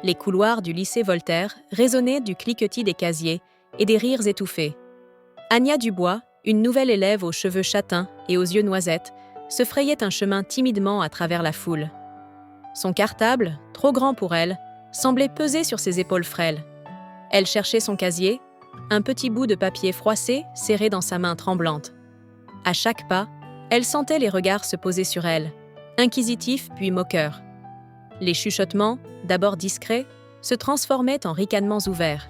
Les couloirs du lycée Voltaire résonnaient du cliquetis des casiers et des rires étouffés. Anya Dubois, une nouvelle élève aux cheveux châtains et aux yeux noisettes, se frayait un chemin timidement à travers la foule. Son cartable, trop grand pour elle, semblait peser sur ses épaules frêles. Elle cherchait son casier, un petit bout de papier froissé serré dans sa main tremblante. À chaque pas, elle sentait les regards se poser sur elle, inquisitifs puis moqueurs. Les chuchotements, d'abord discrets, se transformaient en ricanements ouverts.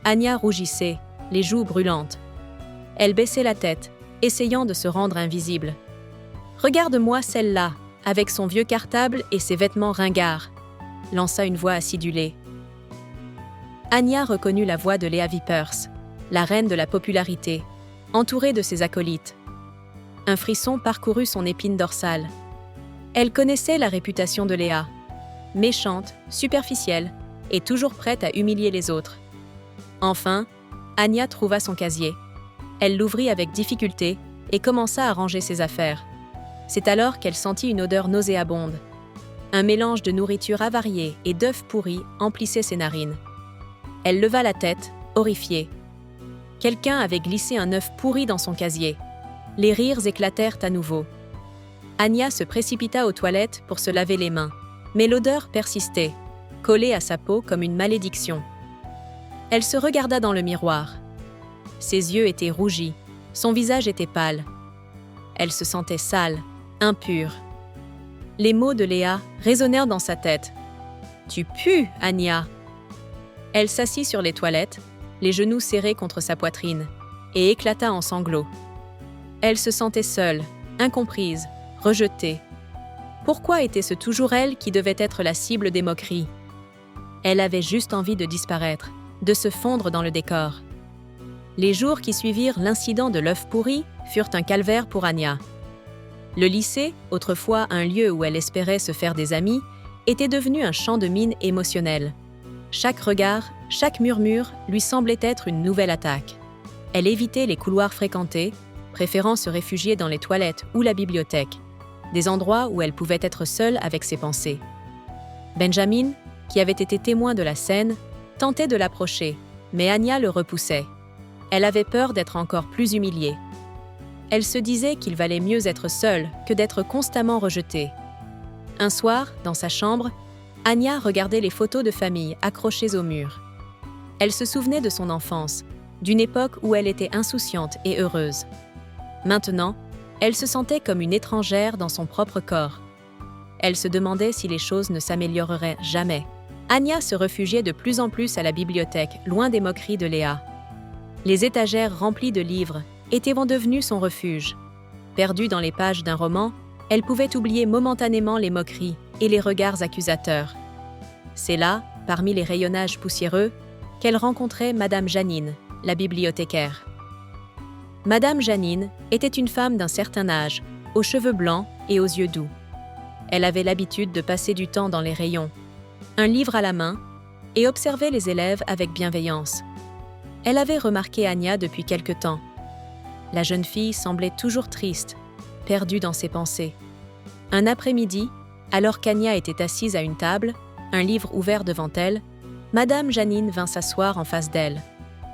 Anya rougissait, les joues brûlantes. Elle baissait la tête, essayant de se rendre invisible. « Regarde-moi celle-là, avec son vieux cartable et ses vêtements ringards », lança une voix acidulée. Anya reconnut la voix de Léa Vipers, la reine de la popularité, entourée de ses acolytes. Un frisson parcourut son épine dorsale. Elle connaissait la réputation de Léa, méchante, superficielle et toujours prête à humilier les autres. Enfin, Anya trouva son casier. Elle l'ouvrit avec difficulté et commença à ranger ses affaires. C'est alors qu'elle sentit une odeur nauséabonde. Un mélange de nourriture avariée et d'œufs pourris emplissait ses narines. Elle leva la tête, horrifiée. Quelqu'un avait glissé un œuf pourri dans son casier. Les rires éclatèrent à nouveau. Anya se précipita aux toilettes pour se laver les mains, mais l'odeur persistait, collée à sa peau comme une malédiction. Elle se regarda dans le miroir. Ses yeux étaient rougis, son visage était pâle. Elle se sentait sale, impure. Les mots de Léa résonnèrent dans sa tête. « Tu pues, Anya !» Elle s'assit sur les toilettes, les genoux serrés contre sa poitrine, et éclata en sanglots. Elle se sentait seule, incomprise, rejetée. Pourquoi était-ce toujours elle qui devait être la cible des moqueries? Elle avait juste envie de disparaître, de se fondre dans le décor. Les jours qui suivirent l'incident de l'œuf pourri furent un calvaire pour Anya. Le lycée, autrefois un lieu où elle espérait se faire des amis, était devenu un champ de mines émotionnel. Chaque regard, chaque murmure lui semblait être une nouvelle attaque. Elle évitait les couloirs fréquentés, préférant se réfugier dans les toilettes ou la bibliothèque, des endroits où elle pouvait être seule avec ses pensées. Benjamin, qui avait été témoin de la scène, tentait de l'approcher, mais Anya le repoussait. Elle avait peur d'être encore plus humiliée. Elle se disait qu'il valait mieux être seule que d'être constamment rejetée. Un soir, dans sa chambre, Anya regardait les photos de famille accrochées au mur. Elle se souvenait de son enfance, d'une époque où elle était insouciante et heureuse. Maintenant, elle se sentait comme une étrangère dans son propre corps. Elle se demandait si les choses ne s'amélioreraient jamais. Anya se réfugiait de plus en plus à la bibliothèque, loin des moqueries de Léa. Les étagères remplies de livres étaient devenues son refuge. Perdue dans les pages d'un roman, elle pouvait oublier momentanément les moqueries et les regards accusateurs. C'est là, parmi les rayonnages poussiéreux, qu'elle rencontrait Madame Janine, la bibliothécaire. Madame Janine était une femme d'un certain âge, aux cheveux blancs et aux yeux doux. Elle avait l'habitude de passer du temps dans les rayons, un livre à la main, et observer les élèves avec bienveillance. Elle avait remarqué Anya depuis quelque temps. La jeune fille semblait toujours triste, perdue dans ses pensées. Un après-midi, alors qu'Anya était assise à une table, un livre ouvert devant elle, Madame Janine vint s'asseoir en face d'elle.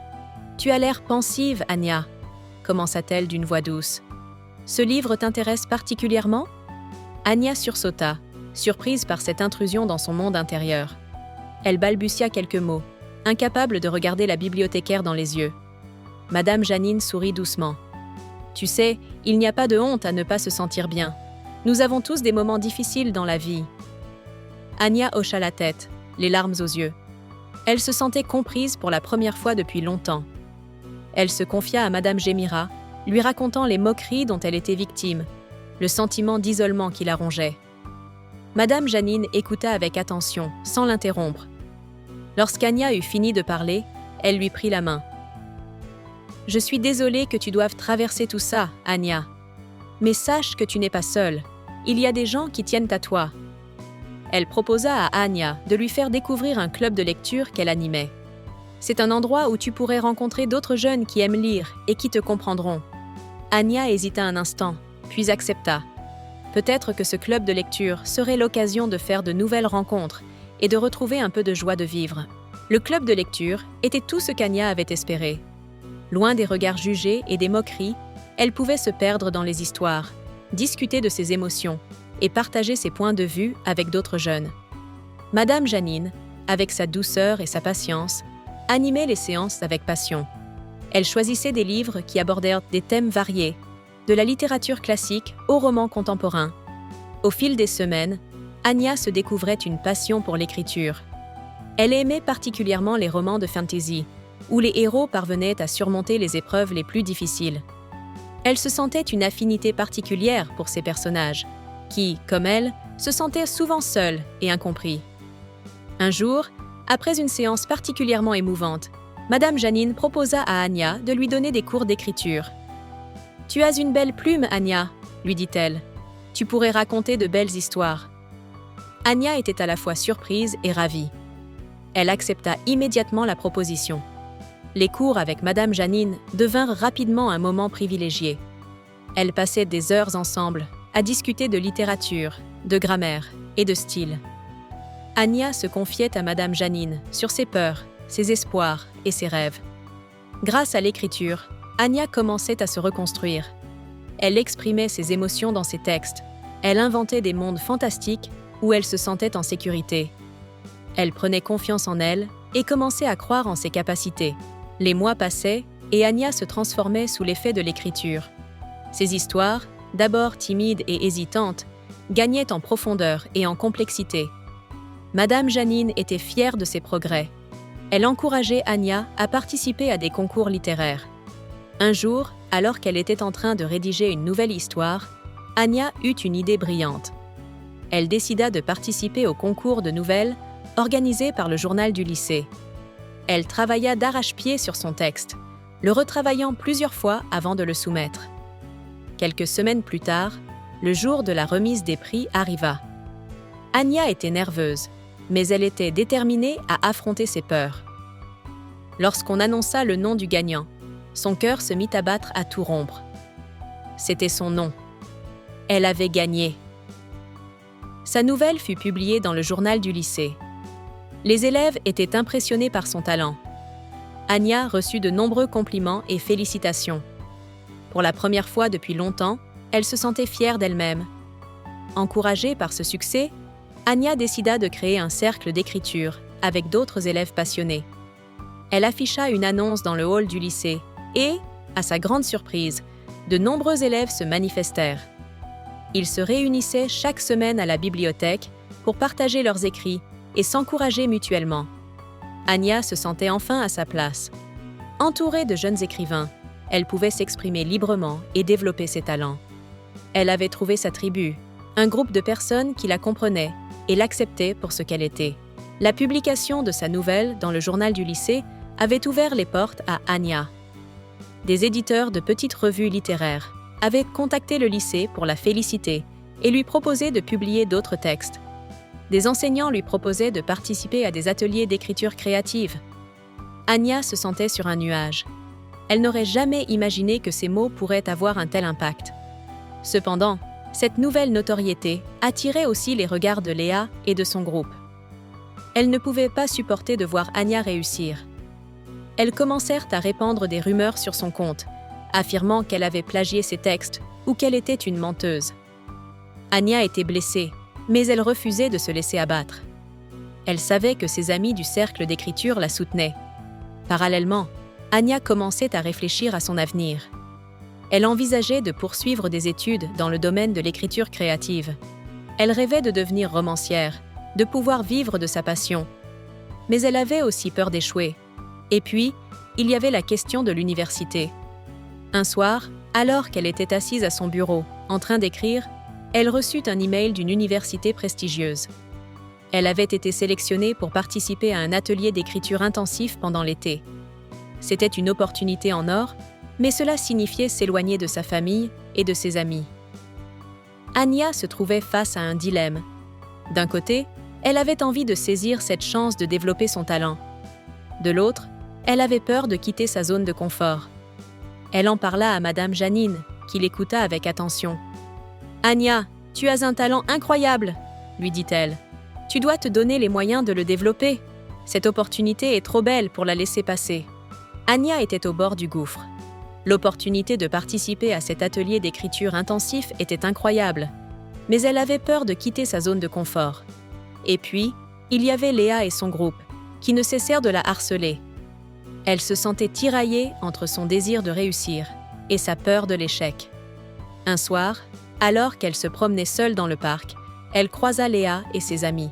« Tu as l'air pensive, Anya », commença-t-elle d'une voix douce. « Ce livre t'intéresse particulièrement ?» Anya sursauta, surprise par cette intrusion dans son monde intérieur. Elle balbutia quelques mots, incapable de regarder la bibliothécaire dans les yeux. Madame Janine sourit doucement. « Tu sais, il n'y a pas de honte à ne pas se sentir bien. Nous avons tous des moments difficiles dans la vie. » Anya hocha la tête, les larmes aux yeux. Elle se sentait comprise pour la première fois depuis longtemps. Elle se confia à Madame Gémira, lui racontant les moqueries dont elle était victime, le sentiment d'isolement qui la rongeait. Madame Janine écouta avec attention, sans l'interrompre. Lorsqu'Anya eut fini de parler, elle lui prit la main. « Je suis désolée que tu doives traverser tout ça, Anya. Mais sache que tu n'es pas seule. Il y a des gens qui tiennent à toi. » Elle proposa à Anya de lui faire découvrir un club de lecture qu'elle animait. C'est un endroit où tu pourrais rencontrer d'autres jeunes qui aiment lire et qui te comprendront. Anya hésita un instant, puis accepta. Peut-être que ce club de lecture serait l'occasion de faire de nouvelles rencontres et de retrouver un peu de joie de vivre. Le club de lecture était tout ce qu'Anya avait espéré. Loin des regards jugés et des moqueries, elle pouvait se perdre dans les histoires, discuter de ses émotions et partager ses points de vue avec d'autres jeunes. Madame Janine, avec sa douceur et sa patience, animait les séances avec passion. Elle choisissait des livres qui abordèrent des thèmes variés, de la littérature classique au roman contemporain. Au fil des semaines, Anya se découvrait une passion pour l'écriture. Elle aimait particulièrement les romans de fantasy, où les héros parvenaient à surmonter les épreuves les plus difficiles. Elle se sentait une affinité particulière pour ces personnages, qui, comme elle, se sentaient souvent seuls et incompris. Un jour, après une séance particulièrement émouvante, Madame Janine proposa à Anya de lui donner des cours d'écriture. « Tu as une belle plume, Anya, » lui dit-elle. « Tu pourrais raconter de belles histoires. » Anya était à la fois surprise et ravie. Elle accepta immédiatement la proposition. Les cours avec Madame Janine devinrent rapidement un moment privilégié. Elles passaient des heures ensemble à discuter de littérature, de grammaire et de style. Anya se confiait à Madame Janine sur ses peurs, ses espoirs et ses rêves. Grâce à l'écriture, Anya commençait à se reconstruire. Elle exprimait ses émotions dans ses textes. Elle inventait des mondes fantastiques où elle se sentait en sécurité. Elle prenait confiance en elle et commençait à croire en ses capacités. Les mois passaient et Anya se transformait sous l'effet de l'écriture. Ses histoires, d'abord timides et hésitantes, gagnaient en profondeur et en complexité. Madame Janine était fière de ses progrès. Elle encourageait Anya à participer à des concours littéraires. Un jour, alors qu'elle était en train de rédiger une nouvelle histoire, Anya eut une idée brillante. Elle décida de participer au concours de nouvelles organisé par le journal du lycée. Elle travailla d'arrache-pied sur son texte, le retravaillant plusieurs fois avant de le soumettre. Quelques semaines plus tard, le jour de la remise des prix arriva. Anya était nerveuse, mais elle était déterminée à affronter ses peurs. Lorsqu'on annonça le nom du gagnant, son cœur se mit à battre à tout rompre. C'était son nom. Elle avait gagné. Sa nouvelle fut publiée dans le journal du lycée. Les élèves étaient impressionnés par son talent. Anya reçut de nombreux compliments et félicitations. Pour la première fois depuis longtemps, elle se sentait fière d'elle-même. Encouragée par ce succès, Anya décida de créer un cercle d'écriture avec d'autres élèves passionnés. Elle afficha une annonce dans le hall du lycée et, à sa grande surprise, de nombreux élèves se manifestèrent. Ils se réunissaient chaque semaine à la bibliothèque pour partager leurs écrits et s'encourager mutuellement. Anya se sentait enfin à sa place. Entourée de jeunes écrivains, elle pouvait s'exprimer librement et développer ses talents. Elle avait trouvé sa tribu, un groupe de personnes qui la comprenaient et l'acceptaient pour ce qu'elle était. La publication de sa nouvelle dans le journal du lycée avait ouvert les portes à Anya. Des éditeurs de petites revues littéraires avaient contacté le lycée pour la féliciter et lui proposer de publier d'autres textes. Des enseignants lui proposaient de participer à des ateliers d'écriture créative. Anya se sentait sur un nuage. Elle n'aurait jamais imaginé que ses mots pourraient avoir un tel impact. Cependant, cette nouvelle notoriété attirait aussi les regards de Léa et de son groupe. Elle ne pouvait pas supporter de voir Anya réussir. Elles commencèrent à répandre des rumeurs sur son compte, affirmant qu'elle avait plagié ses textes ou qu'elle était une menteuse. Anya était blessée, mais elle refusait de se laisser abattre. Elle savait que ses amis du cercle d'écriture la soutenaient. Parallèlement, Anya commençait à réfléchir à son avenir. Elle envisageait de poursuivre des études dans le domaine de l'écriture créative. Elle rêvait de devenir romancière, de pouvoir vivre de sa passion. Mais elle avait aussi peur d'échouer. Et puis, il y avait la question de l'université. Un soir, alors qu'elle était assise à son bureau, en train d'écrire, elle reçut un email d'une université prestigieuse. Elle avait été sélectionnée pour participer à un atelier d'écriture intensif pendant l'été. C'était une opportunité en or, mais cela signifiait s'éloigner de sa famille et de ses amis. Anya se trouvait face à un dilemme. D'un côté, elle avait envie de saisir cette chance de développer son talent. De l'autre, elle avait peur de quitter sa zone de confort. Elle en parla à Madame Janine, qui l'écouta avec attention. « Anya, tu as un talent incroyable !» lui dit-elle. « Tu dois te donner les moyens de le développer. Cette opportunité est trop belle pour la laisser passer. Anya était au bord du gouffre. L'opportunité de participer à cet atelier d'écriture intensif était incroyable, mais elle avait peur de quitter sa zone de confort. Et puis, il y avait Léa et son groupe, qui ne cessèrent de la harceler. Elle se sentait tiraillée entre son désir de réussir et sa peur de l'échec. Un soir, alors qu'elle se promenait seule dans le parc, elle croisa Léa et ses amis.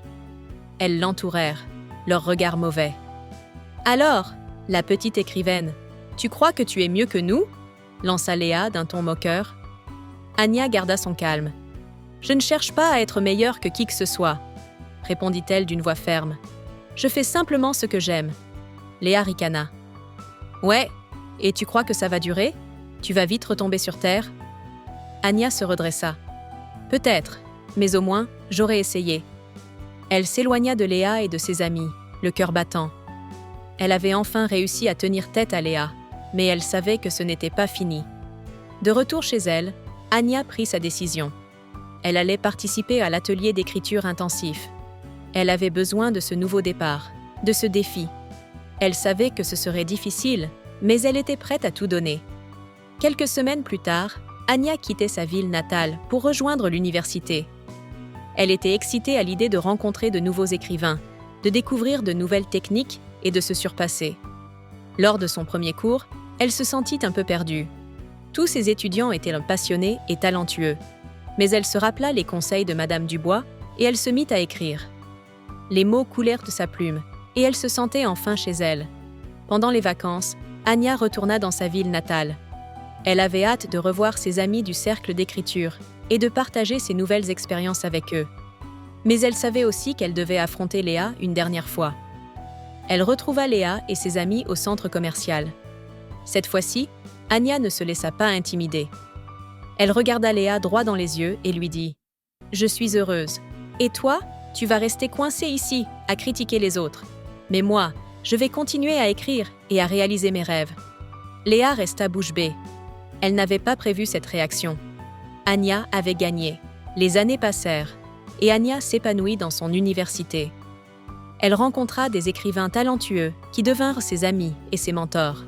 Elles l'entourèrent, leurs regards mauvais. « Alors, la petite écrivaine, tu crois que tu es mieux que nous ?» lança Léa d'un ton moqueur. Anya garda son calme. « Je ne cherche pas à être meilleure que qui que ce soit, » répondit-elle d'une voix ferme. « Je fais simplement ce que j'aime. » Léa ricana. « Ouais, et tu crois que ça va durer ? Tu vas vite retomber sur terre ?» Anya se redressa. « Peut-être, mais au moins, j'aurais essayé. » Elle s'éloigna de Léa et de ses amis, le cœur battant. Elle avait enfin réussi à tenir tête à Léa, mais elle savait que ce n'était pas fini. De retour chez elle, Anya prit sa décision. Elle allait participer à l'atelier d'écriture intensif. Elle avait besoin de ce nouveau départ, de ce défi. Elle savait que ce serait difficile, mais elle était prête à tout donner. Quelques semaines plus tard, Anya quittait sa ville natale pour rejoindre l'université. Elle était excitée à l'idée de rencontrer de nouveaux écrivains, de découvrir de nouvelles techniques et de se surpasser. Lors de son premier cours, elle se sentit un peu perdue. Tous ses étudiants étaient passionnés et talentueux, mais elle se rappela les conseils de Madame Dubois et elle se mit à écrire. Les mots coulèrent de sa plume et elle se sentait enfin chez elle. Pendant les vacances, Anya retourna dans sa ville natale. Elle avait hâte de revoir ses amis du cercle d'écriture et de partager ses nouvelles expériences avec eux. Mais elle savait aussi qu'elle devait affronter Léa une dernière fois. Elle retrouva Léa et ses amis au centre commercial. Cette fois-ci, Anya ne se laissa pas intimider. Elle regarda Léa droit dans les yeux et lui dit « Je suis heureuse. Et toi, tu vas rester coincée ici, à critiquer les autres. Mais moi, je vais continuer à écrire et à réaliser mes rêves. » Léa resta bouche bée. Elle n'avait pas prévu cette réaction. Anya avait gagné. Les années passèrent, et Anya s'épanouit dans son université. Elle rencontra des écrivains talentueux qui devinrent ses amis et ses mentors.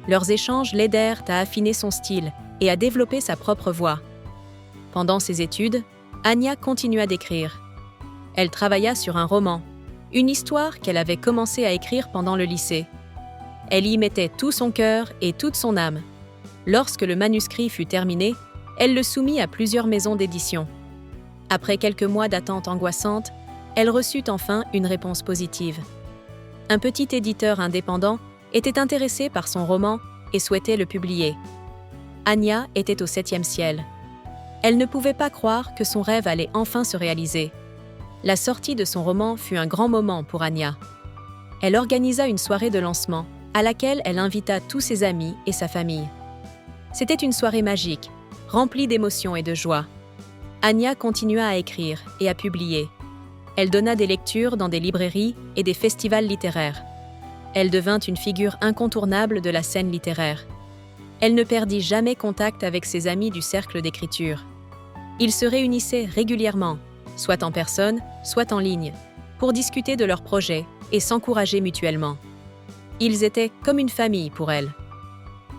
Leurs échanges l'aidèrent à affiner son style et à développer sa propre voix. Pendant ses études, Anya continua d'écrire. Elle travailla sur un roman, une histoire qu'elle avait commencé à écrire pendant le lycée. Elle y mettait tout son cœur et toute son âme. Lorsque le manuscrit fut terminé, elle le soumit à plusieurs maisons d'édition. Après quelques mois d'attente angoissante, elle reçut enfin une réponse positive. Un petit éditeur indépendant était intéressé par son roman et souhaitait le publier. Anya était au 7e ciel. Elle ne pouvait pas croire que son rêve allait enfin se réaliser. La sortie de son roman fut un grand moment pour Anya. Elle organisa une soirée de lancement, à laquelle elle invita tous ses amis et sa famille. C'était une soirée magique, remplie d'émotions et de joie. Anya continua à écrire et à publier. Elle donna des lectures dans des librairies et des festivals littéraires. Elle devint une figure incontournable de la scène littéraire. Elle ne perdit jamais contact avec ses amis du cercle d'écriture. Ils se réunissaient régulièrement, soit en personne, soit en ligne, pour discuter de leurs projets et s'encourager mutuellement. Ils étaient comme une famille pour elle.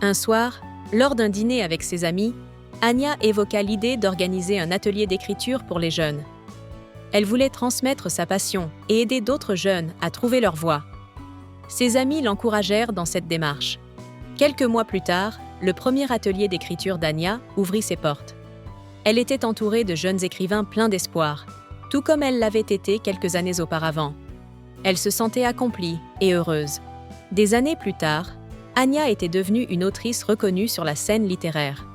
Un soir, lors d'un dîner avec ses amis, Anya évoqua l'idée d'organiser un atelier d'écriture pour les jeunes. Elle voulait transmettre sa passion et aider d'autres jeunes à trouver leur voie. Ses amis l'encouragèrent dans cette démarche. Quelques mois plus tard, le premier atelier d'écriture d'Anya ouvrit ses portes. Elle était entourée de jeunes écrivains pleins d'espoir, tout comme elle l'avait été quelques années auparavant. Elle se sentait accomplie et heureuse. Des années plus tard, Anya était devenue une autrice reconnue sur la scène littéraire.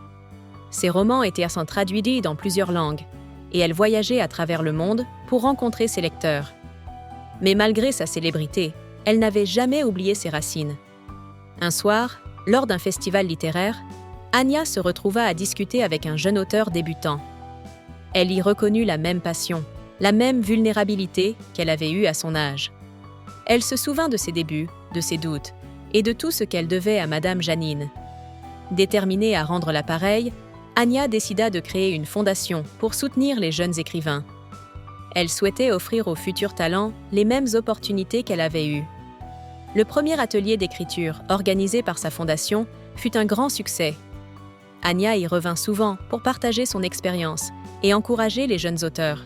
Ses romans étaient traduits dans plusieurs langues, et elle voyageait à travers le monde pour rencontrer ses lecteurs. Mais malgré sa célébrité, elle n'avait jamais oublié ses racines. Un soir, lors d'un festival littéraire, Anya se retrouva à discuter avec un jeune auteur débutant. Elle y reconnut la même passion, la même vulnérabilité qu'elle avait eue à son âge. Elle se souvint de ses débuts, de ses doutes, et de tout ce qu'elle devait à Madame Janine. Déterminée à rendre l'appareil, Anya décida de créer une fondation pour soutenir les jeunes écrivains. Elle souhaitait offrir aux futurs talents les mêmes opportunités qu'elle avait eues. Le premier atelier d'écriture, organisé par sa fondation, fut un grand succès. Anya y revint souvent pour partager son expérience et encourager les jeunes auteurs.